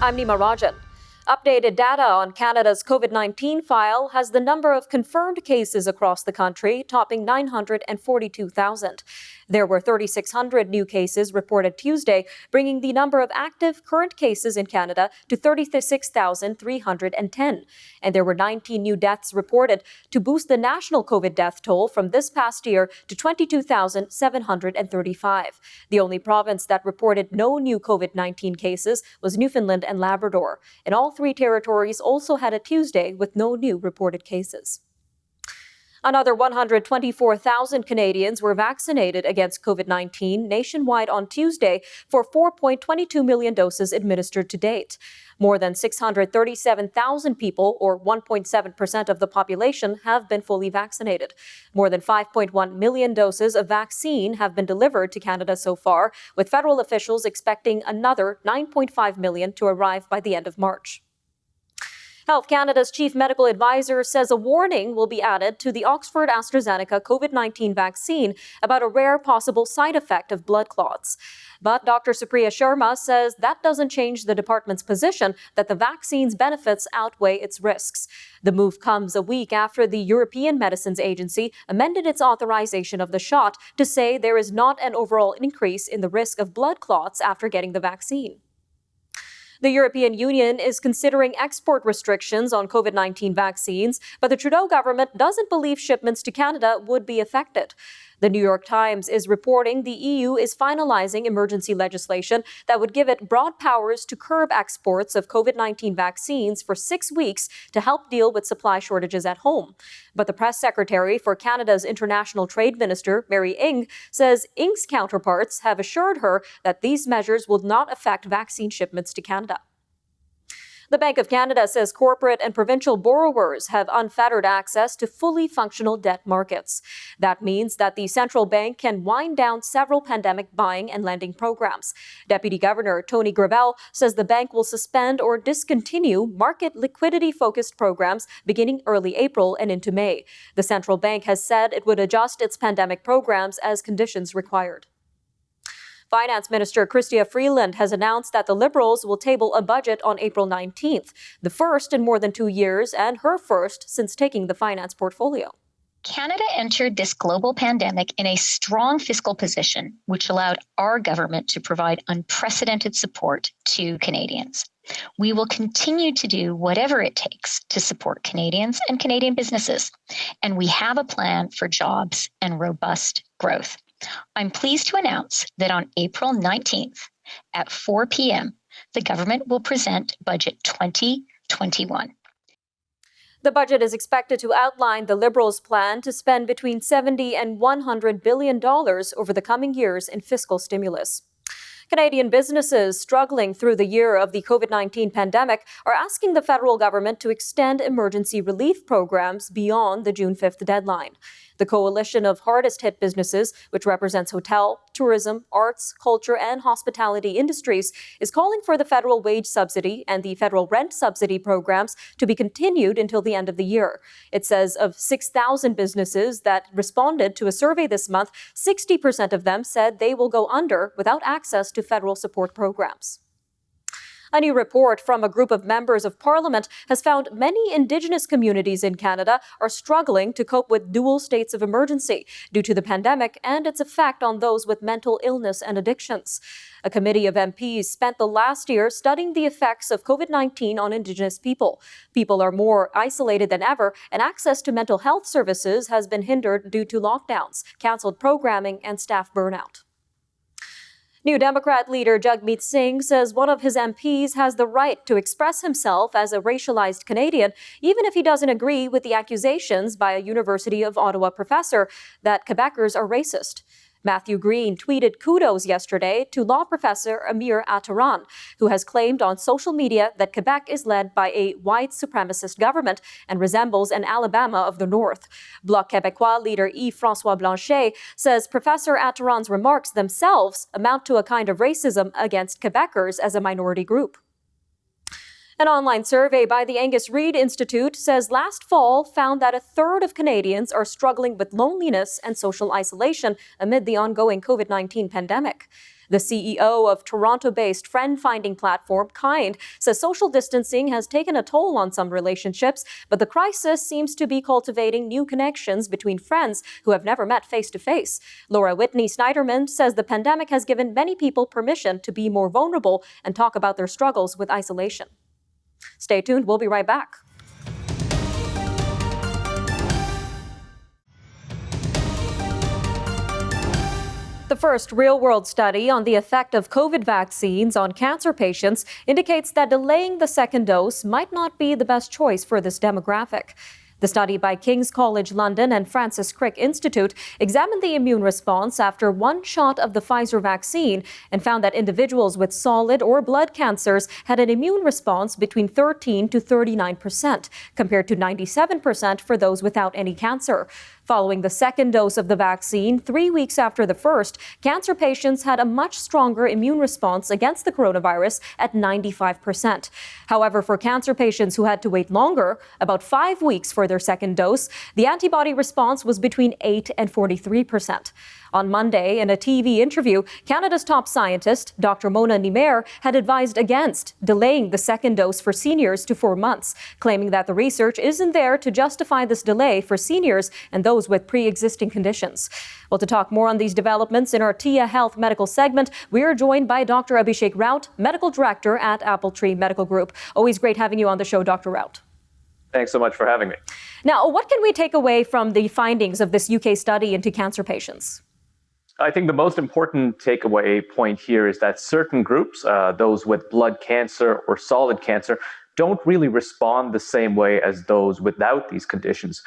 I'm Nima Rajan. Updated data on Canada's COVID-19 file has the number of confirmed cases across the country topping 942,000. There were 3,600 new cases reported Tuesday, bringing the number of active current cases in Canada to 36,310. And there were 19 new deaths reported to boost the national COVID death toll from this past year to 22,735. The only province that reported no new COVID-19 cases was Newfoundland and Labrador. In all three territories also had a Tuesday with no new reported cases. Another 124,000 Canadians were vaccinated against COVID-19 nationwide on Tuesday for 4.22 million doses administered to date. More than 637,000 people, or 1.7% of the population, have been fully vaccinated. More than 5.1 million doses of vaccine have been delivered to Canada so far, with federal officials expecting another 9.5 million to arrive by the end of March. Health Canada's chief medical advisor says a warning will be added to the Oxford-AstraZeneca COVID-19 vaccine about a rare possible side effect of blood clots. But Dr. Supriya Sharma says that doesn't change the department's position that the vaccine's benefits outweigh its risks. The move comes a week after the European Medicines Agency amended its authorization of the shot to say there is not an overall increase in the risk of blood clots after getting the vaccine. The European Union is considering export restrictions on COVID-19 vaccines, but the Trudeau government doesn't believe shipments to Canada would be affected. The New York Times is reporting the EU is finalizing emergency legislation that would give it broad powers to curb exports of COVID-19 vaccines for 6 weeks to help deal with supply shortages at home. But the press secretary for Canada's International Trade Minister, Mary Ng, says Ng's counterparts have assured her that these measures will not affect vaccine shipments to Canada. The Bank of Canada says corporate and provincial borrowers have unfettered access to fully functional debt markets. That means that the central bank can wind down several pandemic buying and lending programs. Deputy Governor Tony Gravel says the bank will suspend or discontinue market liquidity-focused programs beginning early April and into May. The central bank has said it would adjust its pandemic programs as conditions required. Finance Minister Chrystia Freeland has announced that the Liberals will table a budget on April 19th, the first in more than 2 years and her first since taking the finance portfolio. Canada entered this global pandemic in a strong fiscal position, which allowed our government to provide unprecedented support to Canadians. We will continue to do whatever it takes to support Canadians and Canadian businesses, and we have a plan for jobs and robust growth. I'm pleased to announce that on April 19th at 4 p.m., the government will present Budget 2021. The budget is expected to outline the Liberals' plan to spend between $70 and $100 billion over the coming years in fiscal stimulus. Canadian businesses struggling through the year of the COVID-19 pandemic are asking the federal government to extend emergency relief programs beyond the June 5th deadline. The coalition of hardest-hit businesses, which represents hotel, tourism, arts, culture, and hospitality industries, is calling for the federal wage subsidy and the federal rent subsidy programs to be continued until the end of the year. It says of 6,000 businesses that responded to a survey this month, 60% of them said they will go under without access to federal support programs. A new report from a group of members of Parliament has found many Indigenous communities in Canada are struggling to cope with dual states of emergency due to the pandemic and its effect on those with mental illness and addictions. A committee of MPs spent the last year studying the effects of COVID-19 on Indigenous people. People are more isolated than ever, and access to mental health services has been hindered due to lockdowns, cancelled programming, and staff burnout. New Democrat leader Jagmeet Singh says one of his MPs has the right to express himself as a racialized Canadian, even if he doesn't agree with the accusations by a University of Ottawa professor that Quebecers are racist. Matthew Green tweeted kudos yesterday to law professor Amir Attaran, who has claimed on social media that Quebec is led by a white supremacist government and resembles an Alabama of the North. Bloc Québécois leader Yves-François Blanchet says Professor Attaran's remarks themselves amount to a kind of racism against Quebecers as a minority group. An online survey by the Angus Reid Institute says last fall found that a third of Canadians are struggling with loneliness and social isolation amid the ongoing COVID-19 pandemic. The CEO of Toronto-based friend-finding platform Kind says social distancing has taken a toll on some relationships, but the crisis seems to be cultivating new connections between friends who have never met face-to-face. Laura Whitney Snyderman says the pandemic has given many people permission to be more vulnerable and talk about their struggles with isolation. Stay tuned, we'll be right back. The first real-world study on the effect of COVID vaccines on cancer patients indicates that delaying the second dose might not be the best choice for this demographic. The study by King's College London and Francis Crick Institute examined the immune response after one shot of the Pfizer vaccine and found that individuals with solid or blood cancers had an immune response between 13 to 39%, compared to 97% for those without any cancer. Following the second dose of the vaccine, 3 weeks after the first, cancer patients had a much stronger immune response against the coronavirus at 95%. However, for cancer patients who had to wait longer, about 5 weeks for their second dose, the antibody response was between 8 and 43%. On Monday, in a TV interview, Canada's top scientist, Dr. Mona Nimer, had advised against delaying the second dose for seniors to 4 months, claiming that the research isn't there to justify this delay for seniors and those with pre-existing conditions. Well, to talk more on these developments in our TIA Health Medical segment, we are joined by Dr. Abhishek Raut, Medical Director at Appletree Medical Group. Always great having you on the show, Dr. Raut. Thanks so much for having me. Now, what can we take away from the findings of this UK study into cancer patients? I think the most important takeaway point here is that certain groups, those with blood cancer or solid cancer, don't really respond the same way as those without these conditions.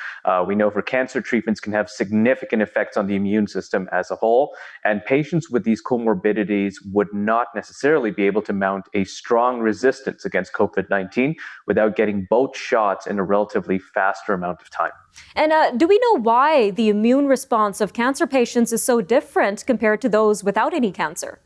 We know for cancer, treatments can have significant effects on the immune system as a whole, and patients with these comorbidities would not necessarily be able to mount a strong resistance against COVID-19 without getting both shots in a relatively faster amount of time. And do we know why the immune response of cancer patients is so different compared to those without any cancer?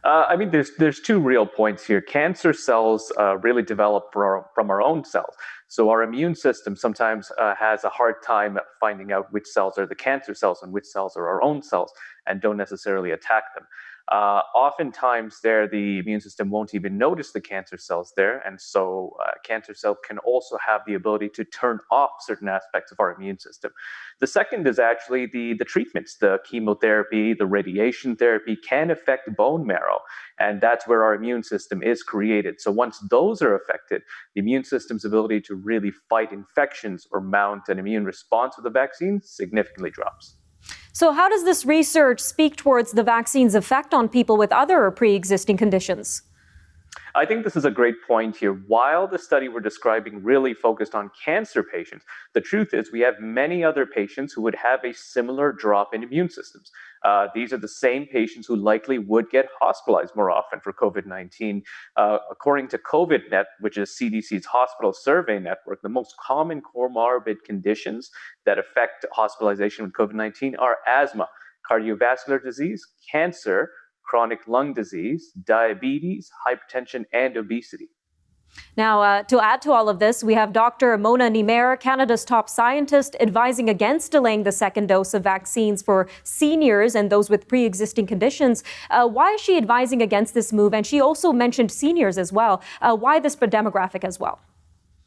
There's two real points here. Cancer cells really develop from our own cells. So our immune system sometimes has a hard time finding out which cells are the cancer cells and which cells are our own cells and don't necessarily attack them. Oftentimes the immune system won't even notice the cancer cells there, and so cancer cells can also have the ability to turn off certain aspects of our immune system. The second is actually the treatments. The chemotherapy, the radiation therapy can affect bone marrow, and that's where our immune system is created. So once those are affected, the immune system's ability to really fight infections or mount an immune response with the vaccine significantly drops. So how does this research speak towards the vaccine's effect on people with other pre-existing conditions? I think this is a great point here. While the study we're describing really focused on cancer patients, the truth is we have many other patients who would have a similar drop in immune systems. These are the same patients who likely would get hospitalized more often for COVID-19. According to COVIDnet, which is CDC's hospital survey network, the most common comorbid conditions that affect hospitalization with COVID-19 are asthma, cardiovascular disease, cancer, chronic lung disease, diabetes, hypertension, and obesity. Now, to add to all of this, we have Dr. Mona Nimer, Canada's top scientist, advising against delaying the second dose of vaccines for seniors and those with pre-existing conditions. Why is she advising against this move? And she also mentioned seniors as well. Why this demographic as well?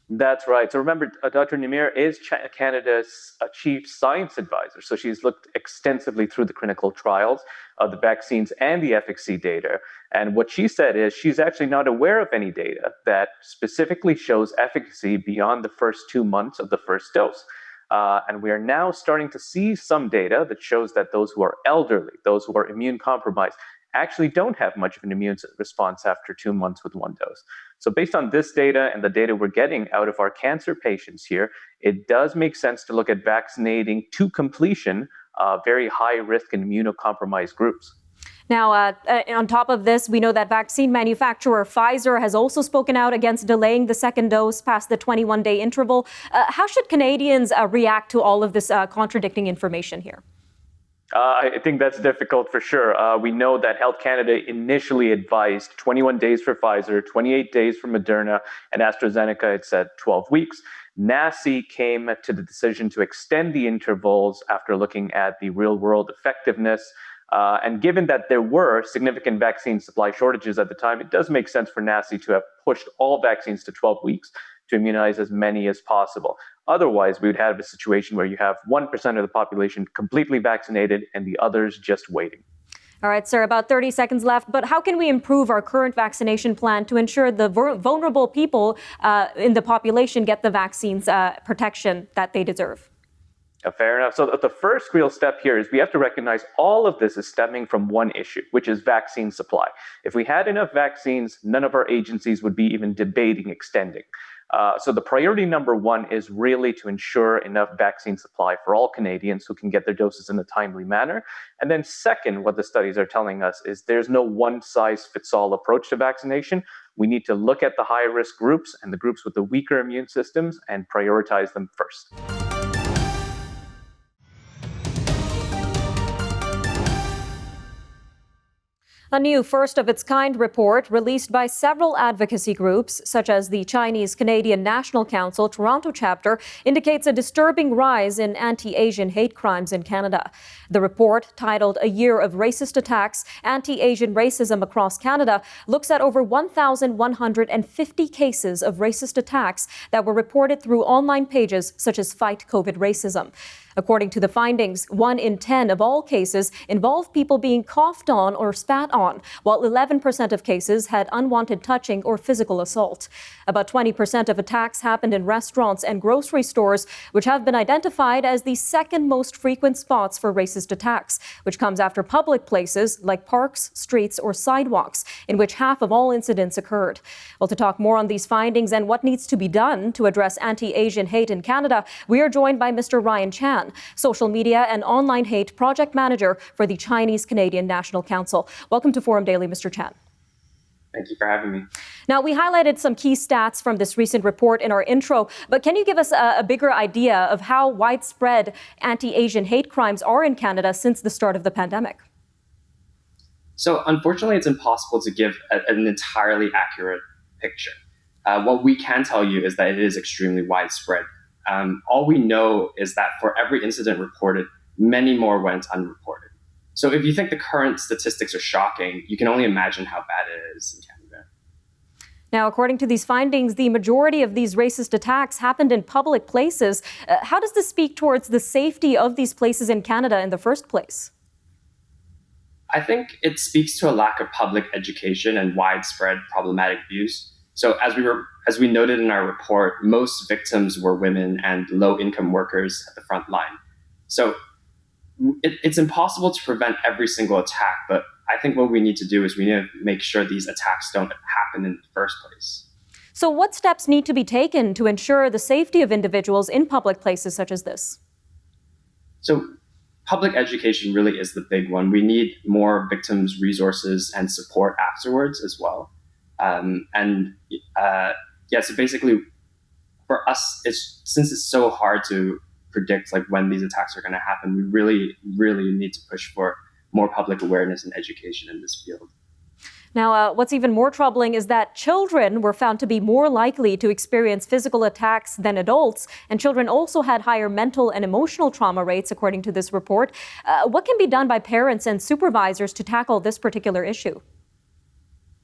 That's right. So remember, Dr. Nimer is Canada's chief science advisor. So she's looked extensively through the clinical trials of the vaccines and the efficacy data. And what she said is she's actually not aware of any data that specifically shows efficacy beyond the first 2 months of the first dose. And we are now starting to see some data that shows that those who are elderly, those who are immune compromised, actually don't have much of an immune response after 2 months with one dose. So based on this data and the data we're getting out of our cancer patients here, it does make sense to look at vaccinating to completion very high risk and immunocompromised groups. Now, on top of this, we know that vaccine manufacturer Pfizer has also spoken out against delaying the second dose past the 21-day interval. How should Canadians react to all of this contradicting information here? I think that's difficult for sure. We know that Health Canada initially advised 21 days for Pfizer, 28 days for Moderna, and AstraZeneca, it said 12 weeks. NACI came to the decision to extend the intervals after looking at the real-world effectiveness And given that there were significant vaccine supply shortages at the time, it does make sense for NACI to have pushed all vaccines to 12 weeks to immunize as many as possible. Otherwise, we would have a situation where you have 1% of the population completely vaccinated and the others just waiting. All right, sir, about 30 seconds left. But how can we improve our current vaccination plan to ensure the vulnerable people in the population get the vaccines protection that they deserve? Fair enough. So the first real step here is we have to recognize all of this is stemming from one issue, which is vaccine supply. If we had enough vaccines, none of our agencies would be even debating extending. So the priority number one is really to ensure enough vaccine supply for all Canadians who can get their doses in a timely manner. And then second, what the studies are telling us is there's no one-size-fits-all approach to vaccination. We need to look at the high-risk groups and the groups with the weaker immune systems and prioritize them first. A new first-of-its-kind report released by several advocacy groups, such as the Chinese-Canadian National Council Toronto chapter, indicates a disturbing rise in anti-Asian hate crimes in Canada. The report, titled A Year of Racist Attacks, Anti-Asian Racism Across Canada, looks at over 1,150 cases of racist attacks that were reported through online pages such as Fight COVID Racism. According to the findings, 1 in 10 of all cases involved people being coughed on or spat on, while 11% of cases had unwanted touching or physical assault. About 20% of attacks happened in restaurants and grocery stores, which have been identified as the second most frequent spots for racist attacks, which comes after public places like parks, streets, or sidewalks, in which half of all incidents occurred. Well, to talk more on these findings and what needs to be done to address anti-Asian hate in Canada, we are joined by Mr. Ryan Chan, social media and online hate project manager for the Chinese-Canadian National Council. Welcome to Forum Daily, Mr. Chan. Thank you for having me. Now, we highlighted some key stats from this recent report in our intro, but can you give us a bigger idea of how widespread anti-Asian hate crimes are in Canada since the start of the pandemic? So, unfortunately, it's impossible to give an entirely accurate picture. What we can tell you is that it is extremely widespread. All we know is that for every incident reported, many more went unreported. So if you think the current statistics are shocking, you can only imagine how bad it is in Canada. Now, according to these findings, the majority of these racist attacks happened in public places. How does this speak towards the safety of these places in Canada in the first place? I think it speaks to a lack of public education and widespread problematic views. So as we noted in our report, most victims were women and low-income workers at the front line. So it's impossible to prevent every single attack, but I think what we need to do is we need to make sure these attacks don't happen in the first place. So what steps need to be taken to ensure the safety of individuals in public places such as this? So public education really is the big one. We need more victims' resources and support afterwards as well. So basically, for us, since it's so hard to predict like when these attacks are going to happen, we really, really need to push for more public awareness and education in this field. Now, what's even more troubling is that children were found to be more likely to experience physical attacks than adults, and children also had higher mental and emotional trauma rates, according to this report. What can be done by parents and supervisors to tackle this particular issue?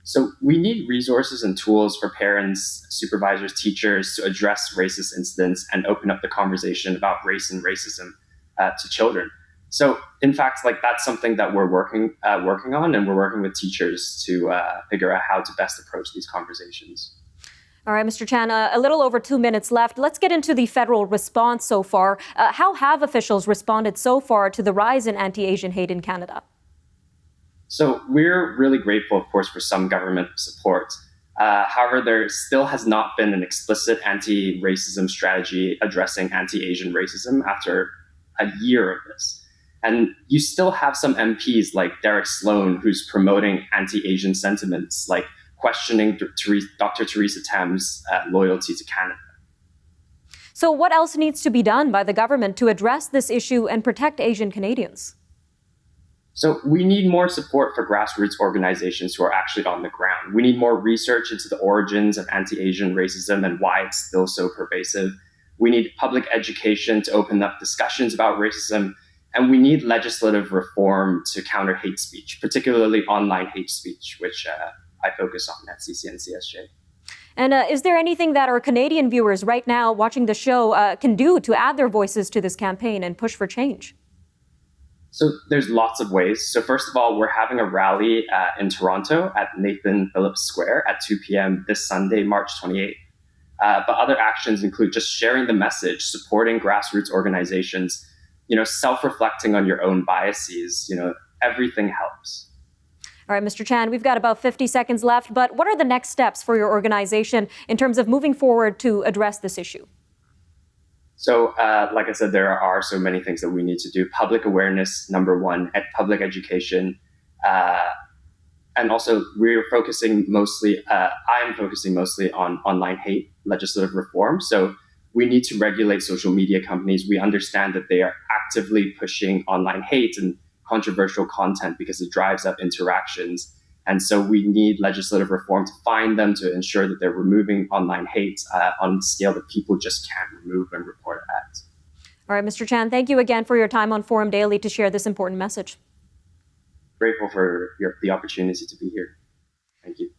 So we need resources and tools for parents, supervisors, teachers to address racist incidents and open up the conversation about race and racism to children. So in fact, that's something that we're working on, and we're working with teachers to figure out how to best approach these conversations. All right, Mr. Chan, a little over 2 minutes left. Let's get into the federal response so far. How have officials responded so far to the rise in anti-Asian hate in Canada? So we're really grateful, of course, for some government support. However, there still has not been an explicit anti-racism strategy addressing anti-Asian racism after a year of this. And you still have some MPs like Derek Sloan, who's promoting anti-Asian sentiments, like questioning Dr. Theresa Tam's loyalty to Canada. So what else needs to be done by the government to address this issue and protect Asian Canadians? So we need more support for grassroots organizations who are actually on the ground. We need more research into the origins of anti-Asian racism and why it's still so pervasive. We need public education to open up discussions about racism. And we need legislative reform to counter hate speech, particularly online hate speech, which I focus on at CCN-CSJ. And is there anything that our Canadian viewers right now watching the show can do to add their voices to this campaign and push for change? So there's lots of ways. So first of all, we're having a rally in Toronto at Nathan Phillips Square at 2 p.m. this Sunday, March 28th. But other actions include just sharing the message, supporting grassroots organizations, self-reflecting on your own biases. Everything helps. All right, Mr. Chan, we've got about 50 seconds left, but what are the next steps for your organization in terms of moving forward to address this issue? So, like I said, there are so many things that we need to do. Public awareness, number one, at public education. And also I'm focusing mostly on online hate legislative reform. So we need to regulate social media companies. We understand that they are actively pushing online hate and controversial content because it drives up interactions. And so we need legislative reform to find them, to ensure that they're removing online hate on a scale that people just can't remove and report at. All right, Mr. Chan, thank you again for your time on Forum Daily to share this important message. Grateful for the opportunity to be here. Thank you.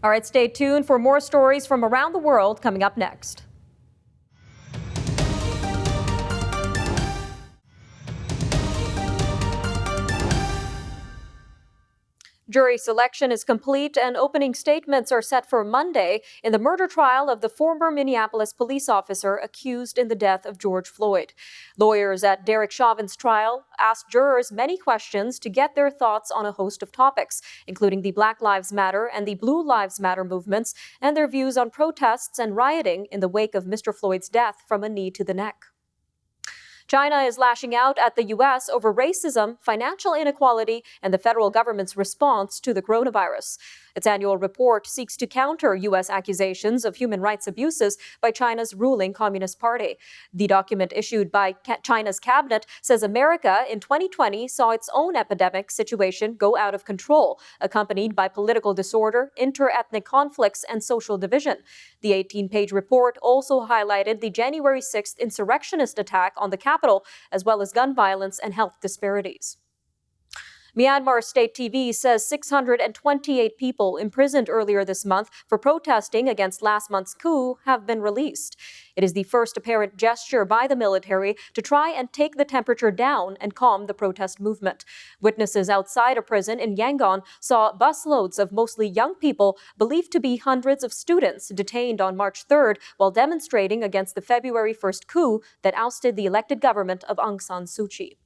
All right, stay tuned for more stories from around the world coming up next. Jury selection is complete and opening statements are set for Monday in the murder trial of the former Minneapolis police officer accused in the death of George Floyd. Lawyers at Derek Chauvin's trial asked jurors many questions to get their thoughts on a host of topics, including the Black Lives Matter and the Blue Lives Matter movements and their views on protests and rioting in the wake of Mr. Floyd's death from a knee to the neck. China is lashing out at the U.S. over racism, financial inequality, and the federal government's response to the coronavirus. Its annual report seeks to counter U.S. accusations of human rights abuses by China's ruling Communist Party. The document issued by China's cabinet says America in 2020 saw its own epidemic situation go out of control, accompanied by political disorder, inter-ethnic conflicts, and social division. The 18-page report also highlighted the January 6th insurrectionist attack on the Capitol, as well as gun violence and health disparities. Myanmar State TV says 628 people imprisoned earlier this month for protesting against last month's coup have been released. It is the first apparent gesture by the military to try and take the temperature down and calm the protest movement. Witnesses outside a prison in Yangon saw busloads of mostly young people, believed to be hundreds of students, detained on March 3rd while demonstrating against the February 1st coup that ousted the elected government of Aung San Suu Kyi.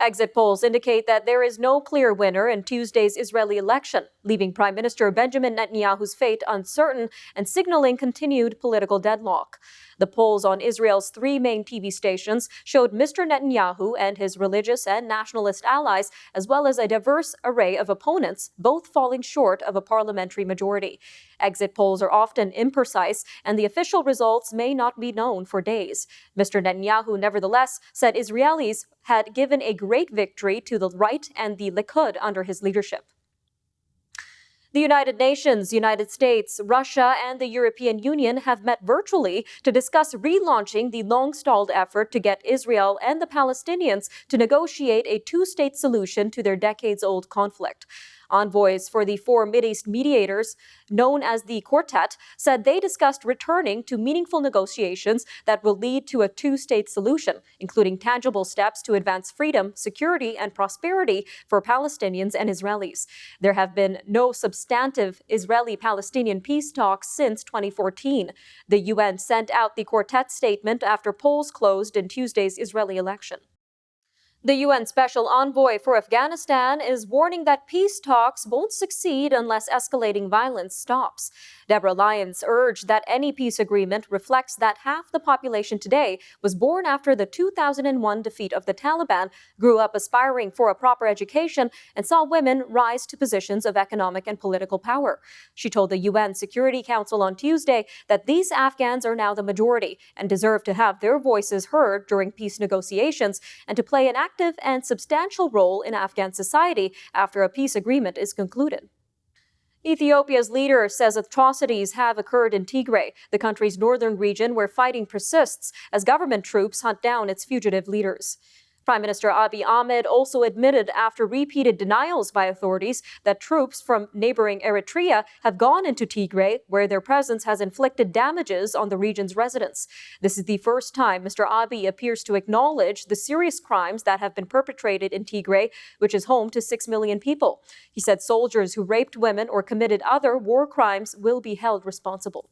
Exit polls indicate that there is no clear winner in Tuesday's Israeli election, leaving Prime Minister Benjamin Netanyahu's fate uncertain and signaling continued political deadlock. The polls on Israel's three main TV stations showed Mr. Netanyahu and his religious and nationalist allies, as well as a diverse array of opponents, both falling short of a parliamentary majority. Exit polls are often imprecise, and the official results may not be known for days. Mr. Netanyahu, nevertheless, said Israelis had given a great victory to the right and the Likud under his leadership. The United Nations, United States, Russia, and the European Union have met virtually to discuss relaunching the long-stalled effort to get Israel and the Palestinians to negotiate a two-state solution to their decades-old conflict. Envoys for the four Mideast mediators, known as the Quartet, said they discussed returning to meaningful negotiations that will lead to a two-state solution, including tangible steps to advance freedom, security, and prosperity for Palestinians and Israelis. There have been no substantive Israeli-Palestinian peace talks since 2014. The UN sent out the Quartet statement after polls closed in Tuesday's Israeli election. The UN Special Envoy for Afghanistan is warning that peace talks won't succeed unless escalating violence stops. Deborah Lyons urged that any peace agreement reflects that half the population today was born after the 2001 defeat of the Taliban, grew up aspiring for a proper education, and saw women rise to positions of economic and political power. She told the UN Security Council on Tuesday that these Afghans are now the majority and deserve to have their voices heard during peace negotiations and to play an active and substantial role in Afghan society after a peace agreement is concluded. Ethiopia's leader says atrocities have occurred in Tigray, the country's northern region where fighting persists as government troops hunt down its fugitive leaders. Prime Minister Abiy Ahmed also admitted after repeated denials by authorities that troops from neighboring Eritrea have gone into Tigray, where their presence has inflicted damages on the region's residents. This is the first time Mr. Abiy appears to acknowledge the serious crimes that have been perpetrated in Tigray, which is home to 6 million people. He said soldiers who raped women or committed other war crimes will be held responsible.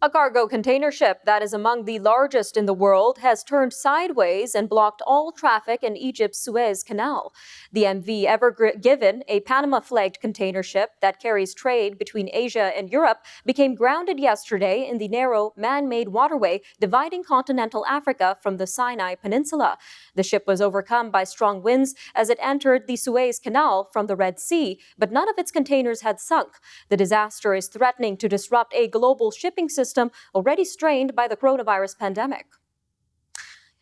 A cargo container ship that is among the largest in the world has turned sideways and blocked all traffic in Egypt's Suez Canal. The MV Ever Given, a Panama-flagged container ship that carries trade between Asia and Europe, became grounded yesterday in the narrow, man-made waterway dividing continental Africa from the Sinai Peninsula. The ship was overcome by strong winds as it entered the Suez Canal from the Red Sea, but none of its containers had sunk. The disaster is threatening to disrupt a global shipping system already strained by the coronavirus pandemic.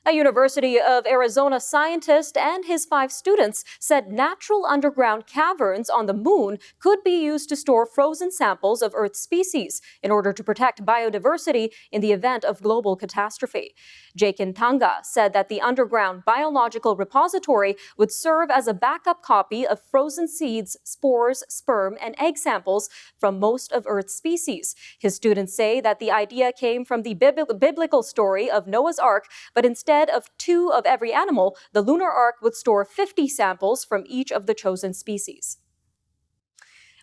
A University of Arizona scientist and his 5 students said natural underground caverns on the moon could be used to store frozen samples of Earth's species in order to protect biodiversity in the event of global catastrophe. Jakin Tanga said that the underground biological repository would serve as a backup copy of frozen seeds, spores, sperm, and egg samples from most of Earth's species. His students say that the idea came from the biblical story of Noah's Ark, but instead of 2 of every animal, the lunar ark would store 50 samples from each of the chosen species.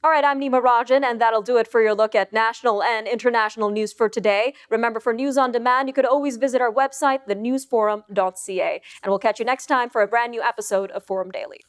All right, I'm Nima Rajan, and that'll do it for your look at national and international news for today. Remember, for news on demand, you could always visit our website, thenewsforum.ca. And we'll catch you next time for a brand new episode of Forum Daily.